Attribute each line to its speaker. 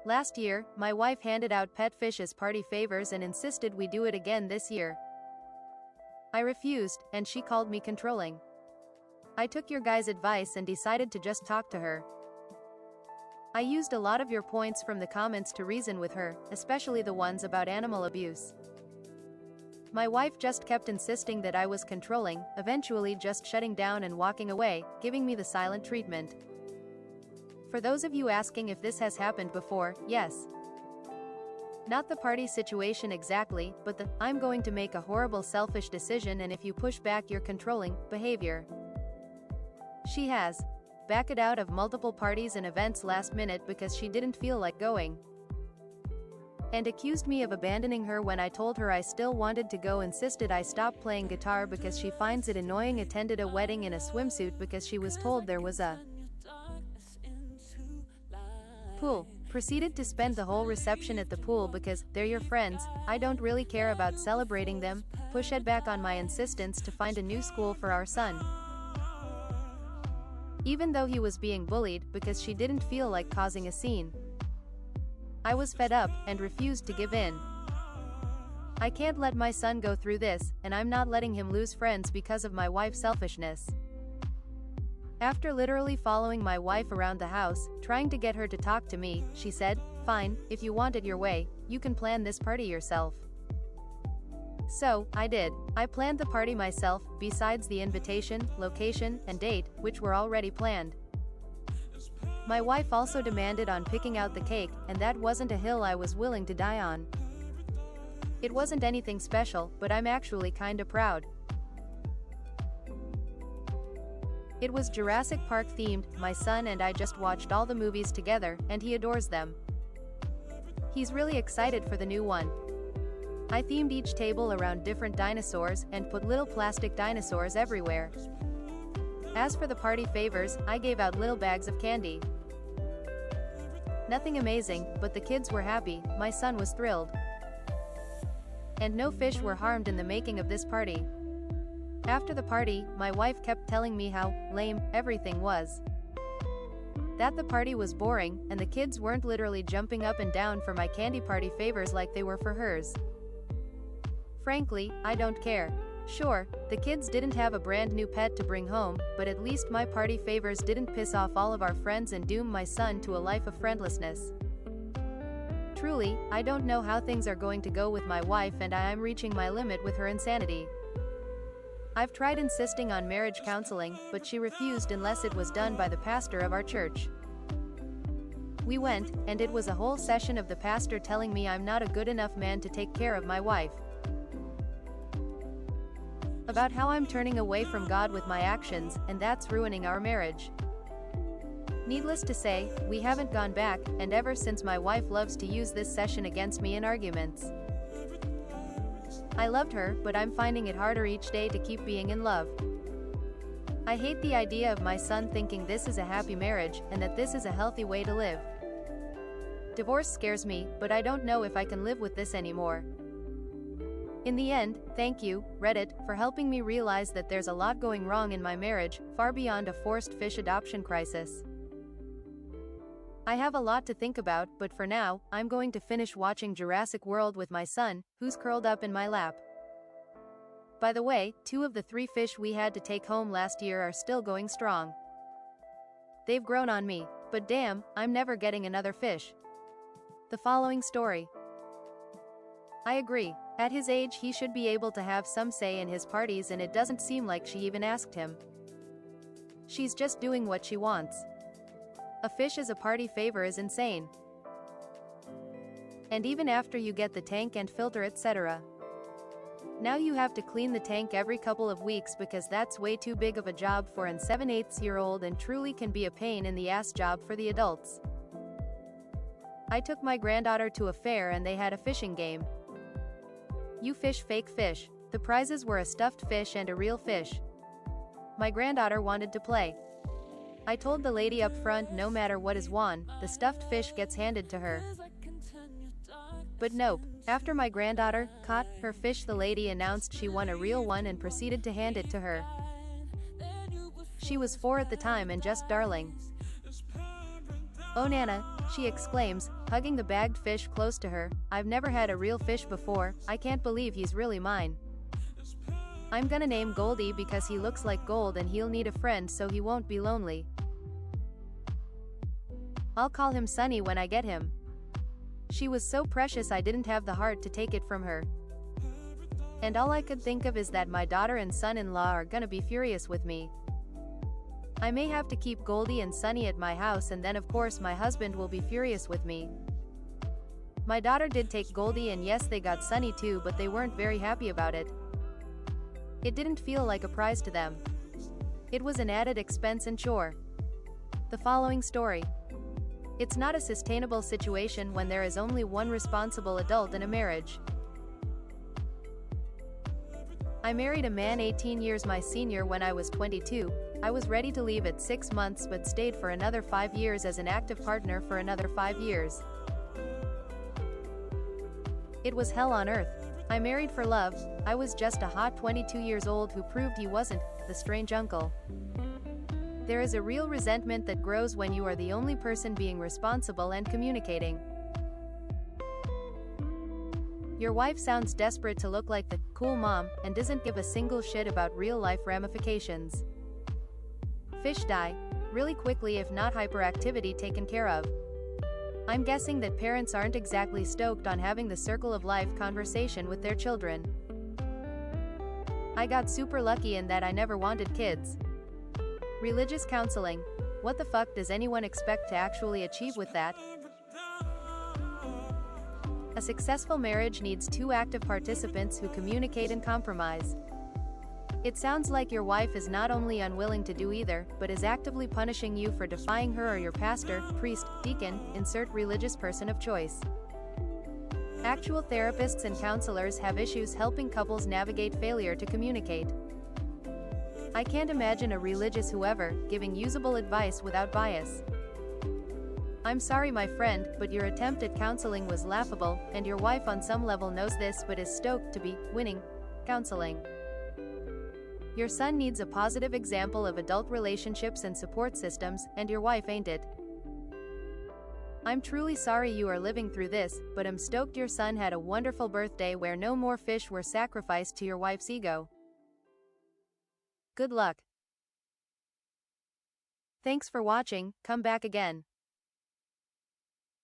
Speaker 1: Last year, my wife handed out pet fish as party favors and insisted we do it again this year. I refused, and she called me controlling. I took your guys' advice and decided to just talk to her. I used a lot of your points from the comments to reason with her, especially the ones about animal abuse. My wife just kept insisting that I was controlling, eventually just shutting down and walking away, giving me the silent treatment. For those of you asking if this has happened before, yes. Not the party situation exactly, but the "I'm going to make a horrible selfish decision and if you push back you're controlling" behavior. She has backed out of multiple parties and events last minute because she didn't feel like going. And accused me of abandoning her when I told her I still wanted to go, insisted I stop playing guitar because she finds it annoying, attended a wedding in a swimsuit because she was told there was a pool, proceeded to spend the whole reception at the pool because they're your friends, I don't really care about celebrating them, pushed back on my insistence to find a new school for our son. Even though he was being bullied because she didn't feel like causing a scene. I was fed up and refused to give in. I can't let my son go through this, and I'm not letting him lose friends because of my wife's selfishness. After literally following my wife around the house, trying to get her to talk to me, she said, "Fine, if you want it your way, you can plan this party yourself." So, I did. I planned the party myself, besides the invitation, location, and date, which were already planned. My wife also demanded on picking out the cake, and that wasn't a hill I was willing to die on. It wasn't anything special, but I'm actually kinda proud. It was Jurassic Park themed, my son and I just watched all the movies together, and he adores them. He's really excited for the new one. I themed each table around different dinosaurs, and put little plastic dinosaurs everywhere. As for the party favors, I gave out little bags of candy. Nothing amazing, but the kids were happy, my son was thrilled. And no fish were harmed in the making of this party. After the party, my wife kept telling me how lame everything was. That the party was boring, and the kids weren't literally jumping up and down for my candy party favors like they were for hers. Frankly, I don't care. Sure, the kids didn't have a brand new pet to bring home, but at least my party favors didn't piss off all of our friends and doom my son to a life of friendlessness. Truly, I don't know how things are going to go with my wife, and I am reaching my limit with her insanity. I've tried insisting on marriage counseling, but she refused unless it was done by the pastor of our church. We went, and it was a whole session of the pastor telling me I'm not a good enough man to take care of my wife. About how I'm turning away from God with my actions, and that's ruining our marriage. Needless to say, we haven't gone back, and ever since my wife loves to use this session against me in arguments. I loved her, but I'm finding it harder each day to keep being in love. I hate the idea of my son thinking this is a happy marriage, and that this is a healthy way to live. Divorce scares me, but I don't know if I can live with this anymore. In the end, thank you, Reddit, for helping me realize that there's a lot going wrong in my marriage, far beyond a forced fish adoption crisis. I have a lot to think about, but for now, I'm going to finish watching Jurassic World with my son, who's curled up in my lap. By the way, 2 of the 3 fish we had to take home last year are still going strong. They've grown on me, but damn, I'm never getting another fish. The following story. I agree. At his age he should be able to have some say in his parties, and it doesn't seem like she even asked him. She's just doing what she wants. A fish as a party favor is insane. And even after you get the tank and filter etc. Now you have to clean the tank every couple of weeks because that's way too big of a job for an 7/8-year-old, and truly can be a pain in the ass job for the adults. I took my granddaughter to a fair and they had a fishing game. You fish fake fish. The prizes were a stuffed fish and a real fish. My granddaughter wanted to play. I told the lady up front no matter what is won, the stuffed fish gets handed to her. But nope, after my granddaughter caught her fish, the lady announced she won a real one and proceeded to hand it to her. She was 4 at the time and just darling. "Oh Nana," she exclaims, hugging the bagged fish close to her, "I've never had a real fish before, I can't believe he's really mine. I'm gonna name Goldie because he looks like gold and he'll need a friend so he won't be lonely. I'll call him Sunny when I get him." She was so precious I didn't have the heart to take it from her. And all I could think of is that my daughter and son-in-law are gonna be furious with me. I may have to keep Goldie and Sunny at my house and then of course my husband will be furious with me. My daughter did take Goldie and yes they got Sunny too, but they weren't very happy about it. It didn't feel like a prize to them. It was an added expense and chore. The following story. It's not a sustainable situation when there is only one responsible adult in a marriage. I married a man 18 years my senior when I was 22. I was ready to leave at 6 months but stayed for another 5 years as an active partner for another 5 years. It was hell on earth. I married for love. I was just a hot 22 years old who proved he wasn't the strange uncle. There is a real resentment that grows when you are the only person being responsible and communicating. Your wife sounds desperate to look like the cool mom and doesn't give a single shit about real-life ramifications. Fish die really quickly if not hyperactivity taken care of. I'm guessing that parents aren't exactly stoked on having the circle of life conversation with their children. I got super lucky in that I never wanted kids. Religious counseling. What the fuck does anyone expect to actually achieve with that? A successful marriage needs 2 active participants who communicate and compromise. It sounds like your wife is not only unwilling to do either, but is actively punishing you for defying her or your pastor, priest, deacon, insert religious person of choice. Actual therapists and counselors have issues helping couples navigate failure to communicate. I can't imagine a religious whoever giving usable advice without bias. I'm sorry my friend, but your attempt at counseling was laughable, and your wife on some level knows this but is stoked to be winning counseling. Your son needs a positive example of adult relationships and support systems, and your wife ain't it. I'm truly sorry you are living through this, but I'm stoked your son had a wonderful birthday where no more fish were sacrificed to your wife's ego. Good luck. Thanks for watching, come back again.